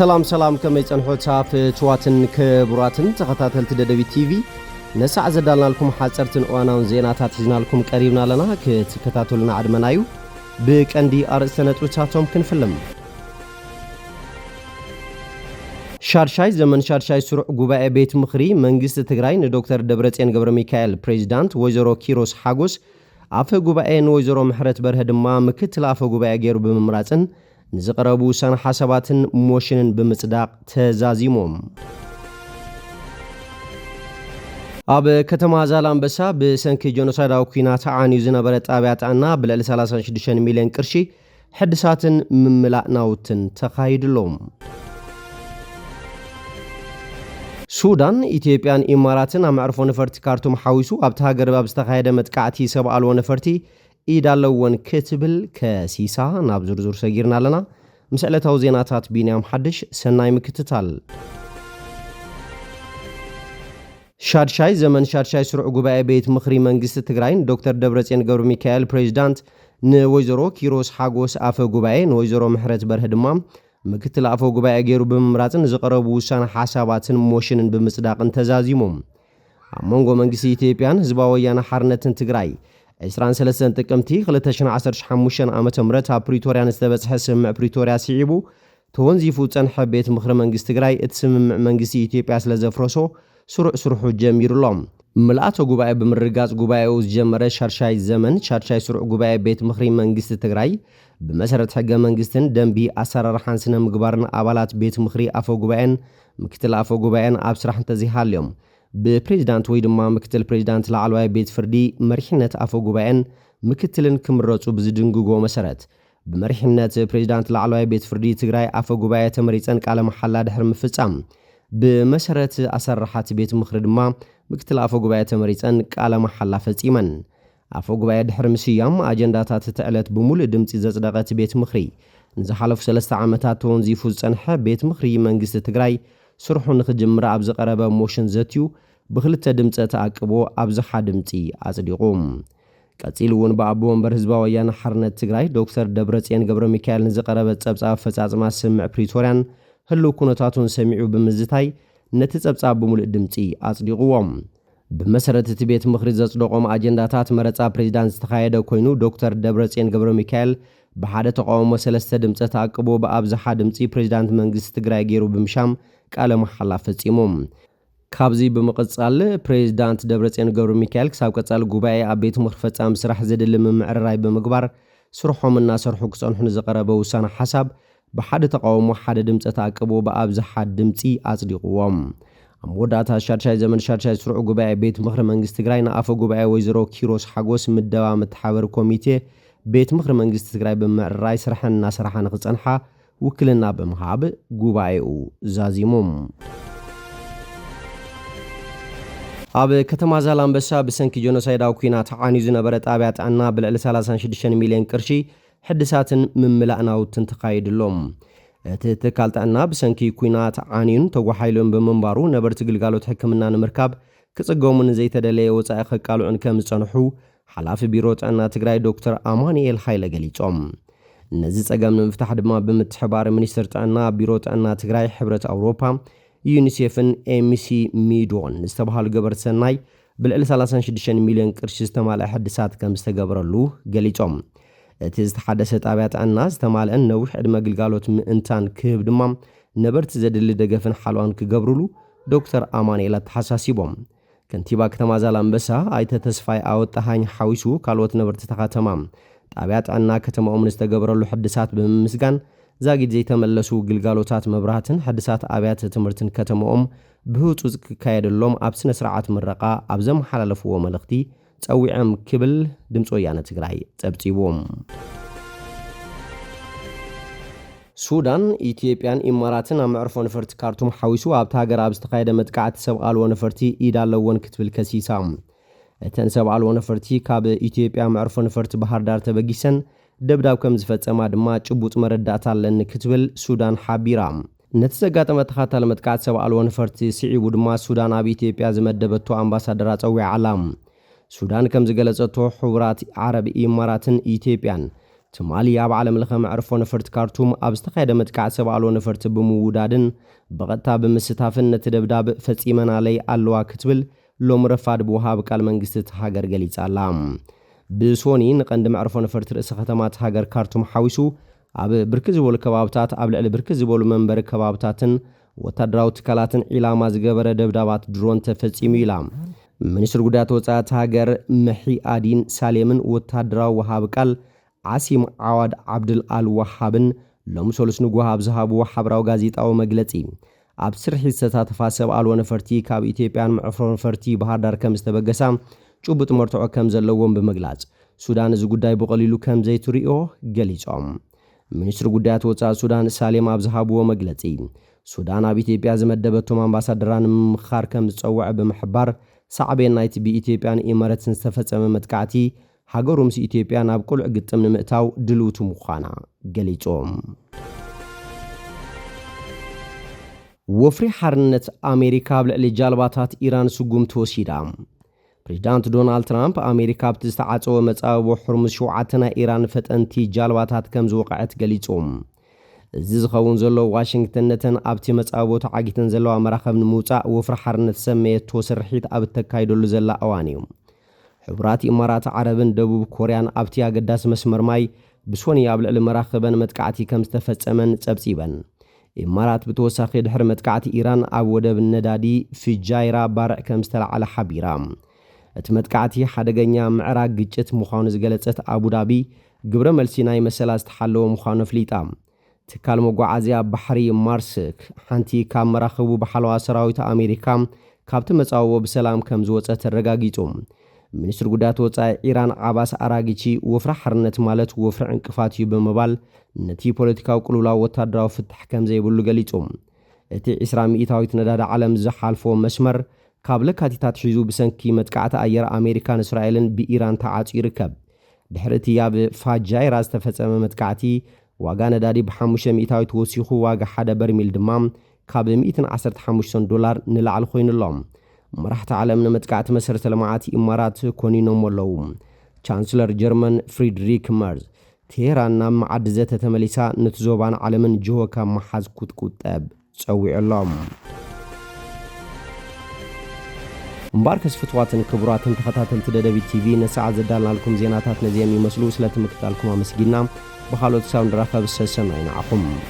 ሰላም ከመይ ጸንሖት ፍትዋትን ክቡራትን ተኸታተልቲ ደደቢት ቲቪ ነሳዕ ዘዳልናልኩም ሓጸርትን እዋናውን ዜናታት ሒዝናልኩም ቀሪብና ኣለና ክትከታተሉና ዓድመናዩ ብቀንዲ ኣርእስተ ነጥብታቶም ክንፍልም ሻርሻይ ዘመን ሻርሻይ ስሩዕ ጉባኤ ቤት ምኽሪ መንግስቲ ትግራይ ንዶክተር ደብረጽዮን ገብረ ሚካኤል ፕሬዝዳንት ወይዘሮ ኪሮስ ሓጎስ ኣፈ ጉባኤ ንወይዘሮ ምሕረት በርሀ ድማ ምክትል ኣፈ ጉባኤ ገይሩ ብምምራጽን ንዝቀረቡ ሰነ ሓሳባትን ሞሽንን ብምጽዳቅ ተዛዚሞም ኣብ ከተማ ዛላምበሳ ብሰንኪ ጆኖሳይዳዊ ኩናት ዓንዩ ዝነበረ ጣብያ ጥዕና ብልዕሊ 36 ሚልዮን ቅርሺ ሕድሳትን ምምላእ ናውትን ተኻይድሎም ሱዳን ኢትዮጵያን ኢማራትን ኣብ መዕርፎ ነፈርቲ ካርቱም ሓዊሱ ኣብቲ ሃገር ኣብ ዝተኻየደ መጥቃዕቲ ሰብኣልዎ ነፈርቲ ኢዳለውን ክትብል ከሲሳ ናብ ዝርዝር ሰጊርና ኣለና ምስዕለታዊ ዜናታት ቢንያም ሓድሽ ሰናይ ምክትታል ሻድሻይ ዘመን ሻድሻይ ስሩዕ ጉባኤ ቤት ምኽሪ መንግስቲ ትግራይ ዶክተር ደብረጽዮን ገብረ ሚካኤል ፕሬዝዳንት ንወይዘሮ ኪሮስ ሓጎስ ኣፈ ጉባኤ ንወይዘሮ ምሕረት በርሀ ድማ ምክትል ኣፈ ጉባኤ ገይሩ ብምምራጽን ዝቀረቡ ውሳነ ሓሳባትን ሞሽንን ብምጽዳቅን ተዛዚሞም ኣብ መንጎ መንግስቲ ኢትዮጵያን ህዝባዊ ወያነ ሓርነትን ትግራይ 23 ጥቅምቲ 2015 ዓመተ ምህረት ኣብ ፕሪቶርያ ዝተበጽሐ ስምምዕ ፕሪቶርያ ሲዒቡ ተወንዚፉ ጸንሐ ቤት ምኽሪ መንግስቲ ትግራይ እቲ ስምምዕ መንግስቲ ኢትዮጵያ ስለ ዘፍረሶ ስሩዕ ጀሚሩሎም ምልኣተ ጉባኤ ብምርጋጽ ጉባኤው ዝጀመረ ሻርሻይ ዘመን ሻርሻይ ስሩዕ ጉባኤ ቤት ምኽሪ መንግስቲ ትግራይ ብመሰረት ሕገ መንግስትን ደንቢ ኣሰራርሓን ስነ ምግባርን ኣባላት ቤት ምኽሪ ኣፈ ጉባኤን ምክትል ኣፈ ጉባኤን ኣብ ስራሕ እንተዚሃልዮም ብፕሬዝዳንት ወይ ድማ ምክትል ፕሬዝዳንት ላዕለዋይ ቤት ፍርዲ መሪሕነት ኣፈ ጉባኤን ምክትልን ክምረጹ ብዝድንግጎ መሰረት ብመሪሕነት ፕሬዝዳንት ላዕለዋይ ቤት ፍርዲ ትግራይ ኣፈ ጉባኤ ተመሪጸን ቃለ መሓላ ድሕሪ ምፍጻም ብመሰረት ኣሰራሓት ቤት ምኽሪ ድማ ምክትል ኣፈ ጉባኤ ተመሪጸን ቃለ መሓላ ፈጺመን ኣፈ ጉባኤ ድሕሪ ምስያም ኣጀንዳታት ትዕለት ብሙሉእ ድምፂ ዘጽደቐት ቤት ምኽሪ ንዝሓለፉ 3 ዓመታት ተወንዚፉ ዝጸንሐ ቤት ምኽሪ መንግስቲ ትግራይ ስርሑ ንኽጅምር ኣብ ዝቐረበ ሞሽን ዘትዩ ብክልተ ድምፀ ተኣቅቦ ኣብ ዝሓ ድምፂ ኣጽዲቑ ቀጺሉ እውን ብኣቦ ወንበር ህዝባዊ ወያነ ሓርነት ትግራይ ዶክተር ደብረጽዮን ገብረ ሚካኤል ንዝቐረበ ጸብጻብ ፈጻጽማ ስምዕ ፕሪቶርያን ህልው ኩነታቱን ሰሚዑ ብምዝታይ ነቲ ጸብጻብ ብሙሉእ ድምፂ ኣጽዲቑዎም ብመሰረት እቲ ቤት ምኽሪ ዘጽደቆም ኣጀንዳታት መረጻ ፕሬዝዳንት ዝተኻየደ ኮይኑ ዶክተር ደብረጽዮን ገብረ ሚካኤል ብሓደ ተቃውሞ 3 ድምፀ ተኣቅቦ ብኣብዝሓ ድምፂ ፕሬዝዳንት መንግስቲ ትግራይ ገይሩ ብምሻም ቃለ መሓላ ፈጺሞም ካብዚ ብምቕጻል ፕሬዝዳንት ደብረጽዮን ገብረ ሚካኤል ክሳብ ቀጻሊ ጉባኤ ኣብ ቤት ምኽሪ ፈጻሚ ስራሕ ዝድሊ ምምዕርራይ ብምግባር ስርሖም እናሰርሑ ክጸንሑ ንዝቐረበ ውሳነ ሓሳብ ብሓደ ተቃውሞ ሓደ ድምፀ ተኣቅቦ ብኣብዝሓ ድምፂ ኣጽዲቑዎም ኣብ መወዳእታ ሻድሻይ ዘመን ሻድሻይ ስሩዕ ጉባኤ ቤት ምኽሪ መንግስቲ ትግራይ ንኣፈ ጉባኤ ወይዘሮ ኪሮስ ሓጎስ ምደባ ምትሓበር ኮሚቴ ቤት ምኽሪ መንግስቲ ትግራይ ብምዕርራይ ስራሕን እናሰርሓ ንኽጸንሓ ውክልና ብምሃብ ጉባኤኡ ዛዚሞም ኣብ ከተማ ዛላምበሳ ብሰንኪ ጆኖሳይዳዊ ኩናት ዓንዩ ዝነበረ ጣብያ ጥዕና ብልዕሊ 36 ሚልዮን ቅርሺ ሕድሳትን ምምላእ ናውትን ተኻይድሎም እቲ ትካል ጥዕና ብሰንኪ ኩናት ዓንዩን ተጓሓይሉን ብምንባሩ ነበርቲ ግልጋሎት ሕክምና ንምርካብ ክጽገሙን ዘይተደለየ ወጻኢ ከቃልዑን ከም ዝጸንሑ ሓላፊ ቢሮ ጥዕና ትግራይ ዶክተር ኣማኑኤል ሃይለ ገሊጾም ነዚ ጸገም ንምፍታሕ ድማ ብምትሕባር ሚኒስትር ጥዕና ቢሮ ጥዕና ትግራይ ሕብረት ኣውሮፓ ዩኒሴፍን ኤምሲ ሚዶን ዝተባሃሉ ገበርቲ ሰናይ ብልዕሊ 36 ሚልዮን ቅርሺ ዝተማልአ ሕድሳት ከም ዝተገበረሉ ገሊጾም እቲ ዝተሓደሰ ጣብያ ጥዕና ዝተማልአን ነዊሕ ዕድመ ግልጋሎት ምእንታን ክህብ ድማ ነበርቲ ዘድሊ ደገፍን ሓልዋን ክገብሩሉ ዶክተር ኣማኑኤል ተሓሳሲቦም ከንቲባ ከተማ ዛላምበሳ ኣይተ ተስፋይ ኣወጣሃኝ ሓዊሱ ካልኦት ነበርቲ ከተማ ጣብያ ጥዕና ከተማኦም ንዝተገበረሉ ሕድሳት ብምምስጋን ዛጊድ ዘይተመለሱ ግልጋሎታት መብራህትን ሕድሳት ኣብያተ ትምህርትን ከተማኦም ብህፁፅ ክካየደሎም ኣብ ስነ ስርዓት ምረቓ ኣብ ዘመሓላለፍዎ መልእኽቲ ጸዊዖም ክብል ድምፂ ወያነ ትግራይ ጸብጺቦም ሱዳን ኢትዮጵያን ኢማራትን ኣብ መዕርፎ ነፈርቲ ካርቱም ሓዊሱ ኣብቲ ሃገር ኣብ ዝተኻየደ መጥቃዕቲ ሰብኣልዎ ነፈርቲ ኢዳለውን ክትብል ከሲሳ እተን ሰብኣልዎ ነፈርቲ ካብ ኢትዮጵያ መዕርፎ ነፈርቲ ባህር ዳር ተበጊሰን ደብዳብ ከም ዝፈጸማ ድማ ጭቡጥ መረዳእታ ኣለኒ ክትብል ሱዳን ሓቢራ ነቲ ዘጋጠመ ተኻታሊ መጥቃዕቲ ሰብኣልዎ ነፈርቲ ሲዒቡ ድማ ሱዳን ኣብ ኢትዮጵያ ዝመደበቶ ኣምባሳደር ኣፀዊዓ ኣላ ሱዳን ከም ዝገለጸቶ ሕቡራት ዓረብ ኢማራትን ኢትዮጵያን ትማሊ ኣብ ዓለም ለኸ መዕርፎ ነፈርቲ ካርቱም ኣብ ዝተኻየደ መጥቃዕቲ ሰብኣልዎ ነፈርቲ ብምውዳድን ብቐጥታ ብምስታፍን ነቲ ደብዳብ ፈጺመናለይ ኣለዋ ክትብል ሎም ረፋድ ብውሃብ ቃል መንግስቲ እቲ ሃገር ገሊጻ ኣላ። ብሶኒ ንቐንዲ መዕርፎ ነፈርቲ ርእሲ ከተማት ሃገር ካርቱም ሓዊሱ ኣብ ብርኪ ዝበሉ ከባብታት ኣብ ልዕሊ ብርኪ ዝበሉ መንበሪ ከባብታትን ወታደራዊ ትካላትን ዒላማ ዝገበረ ደብዳባት ድሮን ተፈጺሙ ኢላ። ሚኒስትር ጉዳያት ወጻኢ ሃገር መሒ አዲን ሳሌምን ወታደራዊ ወሃብ ቃል ዓሲም ዓዋድ ዓብድል አልወሃብን ሎም ሰሉስ ንጉሃብ ዝሃብዎ ሓበራዊ ጋዜጣዊ መግለጺ ኣብ ስርሒት ዝተሳተፋ ሰብኣልዎ ነፈርቲ ካብ ኢትዮጵያን መዕርፎ ነፈርቲ ባህር ዳር ከም ዝተበገሳ ጭቡጥ መርትዖ ከም ዘለዎም ብምግላጽ ሱዳን እዚ ጉዳይ ብቐሊሉ ከም ዘይትሪኦ ገሊጾም። ሚኒስትር ጉዳያት ወጻኢ ሱዳን ሳሌም ኣብ ዝሃብዎ መግለጺ ሱዳን ኣብ ኢትዮጵያ ዝመደበቶም ኣምባሳደራን ምምኻር ከም ዝጸውዕ ብምሕባር ሳዕቤን ናይቲ ብኢትዮጵያን ኢማራትን ዝተፈጸመ መጥቃዕቲ ሃገሩ ምስ ኢትዮጵያ ናብ ቁልዕ ግጥም ንምእታው ድልውቱ ምዃና ገሊጾም። ወፍሪ ሓርነት ኣሜሪካ ኣብ ልዕሊ ጃልባታት ኢራን ስጉም ተወሲዳ። ፕሬዚዳንት ዶናልድ ትራምፕ ኣሜሪካ ኣብቲ ዝተዓፀወ መጻበቦ ሕርሙዝ 7 ናይ ኢራን ፈጠንቲ ጃልባታት ከም ዝወቕዐት ገሊጾም። እዚ ዝኸውን ዘሎ ዋሽንግተን ነተን ኣብቲ መጻበቦ ተዓጊተን ዘለዋ መራኸብ ንምውፃእ ወፍሪ ሓርነት ሰመየቶ ስርሒት ኣብ ተካይደሉ ዘላ እዋን እዩ። ሕቡራት ኢማራት ዓረብን ደቡብ ኮርያን ኣብቲ ኣገዳሲ መስመር ማይ ብሶኒ ኣብ ልዕሊ መራኸበን መጥቃዕቲ ከም ዝተፈጸመን ጸብጺበን። ኢማራት ብተወሳኺ ድሕሪ መጥቃዕቲ ኢራን ኣብ ወደብ ነዳዲ ፊጃይራ ባርዕ ከም ዝተለዓለ ሓቢራ። እቲ መጥቃዕቲ ሓደገኛ ምዕራግ ግጭት ምዃኑ ዝገለጸት አቡዳቢ ግብረ መልሲ ናይ መሰላ ዝተሓለወ ምዃኑ ኣፍሊጣ። ትካል መጓዓዝያ ባሕሪ ማርስክ ሓንቲ ካብ መራኸቡ ባሓለዋ ሰራዊት ኣሜሪካ ካብቲ መጻወቦ ብሰላም ከም ዝወፀ ተረጋጊጹ። ሚኒስትር ጉዳያት ወጻኢ ኢራን ዓባስ ኣራጊቺ ወፍሪ ሓርነት ማለት ወፍሪ ዕንቅፋት እዩ ብምባል ነቲ ፖለቲካዊ ቁልውላዊ ወታደራዊ ፍትሕ ከም ዘይብሉ ገሊጹ። እቲ 20 ሚእታዊት ነዳዲ ዓለም ዝሓልፎ መስመር ካብ ለካቲታት ሒዙ ብሰንኪ መጥቃዕቲ ኣየር ኣሜሪካን እስራኤልን ብኢራን ተዓጽዩ ይርከብ። ድሕሪ እቲ ኣብ ፋጃይራ ዝተፈጸመ መጥቃዕቲ ዋጋ ነዳዲ ብ5 ሚእታዊት ወሲኹ ዋጋ ሓደ በርሚል ድማ ካብ $115 ንላዕሊ ኮይኑሎም። መራሕቲ ዓለም ንመጥቃዕቲ መሰረተ ልምዓት ኢማራት ኮኒኖም ኣለዉ። ቻንስለር ጀርመን ፍሪድሪክ መርዝ ቴሄራን ናብ መዓዲ ዘተ ተመሊሳ ነቲ ዞባን ዓለምን ጅሆ ካብ መሓዝ ክትቁጠብ ጸዊዑሎም። እምበር ከስፍትዋትን ክቡራትን ተኸታተልቲ ደደቢት ቲቪ ነሰዓት ዘዳልናልኩም ዜናታት ነዚኦም ይመስሉ። ስለትምክታልኩም ኣመስጊና ብኻልኦት ሳብ ንራኸብ ሰሰናይ ንዓኹም።